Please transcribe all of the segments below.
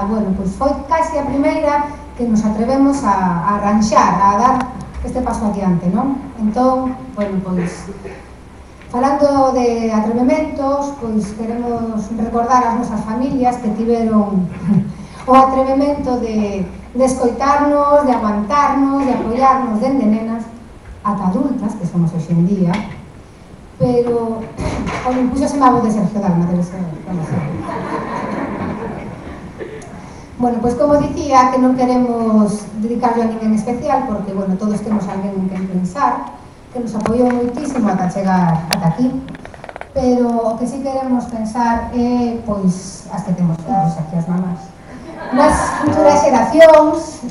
bueno, pois foi casi a primeira que nos atrevemos a arranxar, a dar este paso adiante, non? Entón, bueno, pois, falando de atrevementos, pois queremos recordar as nosas familias que tiveron o atrevemento de escoitarnos, de aguantarnos, de apoiarnos dende nenas ata adultas, que somos hoxe en día, pero o impúxose a voz de Sergio Dalma, debe ser conocido. Bueno, pois como dicía, que non queremos dedicarlo a ninguén especial, porque, bueno, todos temos alguén en quen pensar, que nos apoiou moitísimo ata chegar ata aquí, pero o que sí queremos pensar é, pois, as que temos fillos, aquí as mamás, nas futuras xeracións,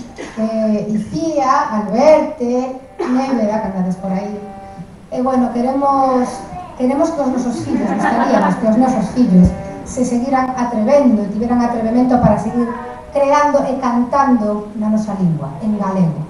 Icía, Alberte, Névera, que andades por aí. E, bueno, queremos que os nosos fillos, gustaríamos que os nosos fillos se seguiran atrevendo e tiveran atrevemento para seguir creando e cantando na nosa lingua, en galego.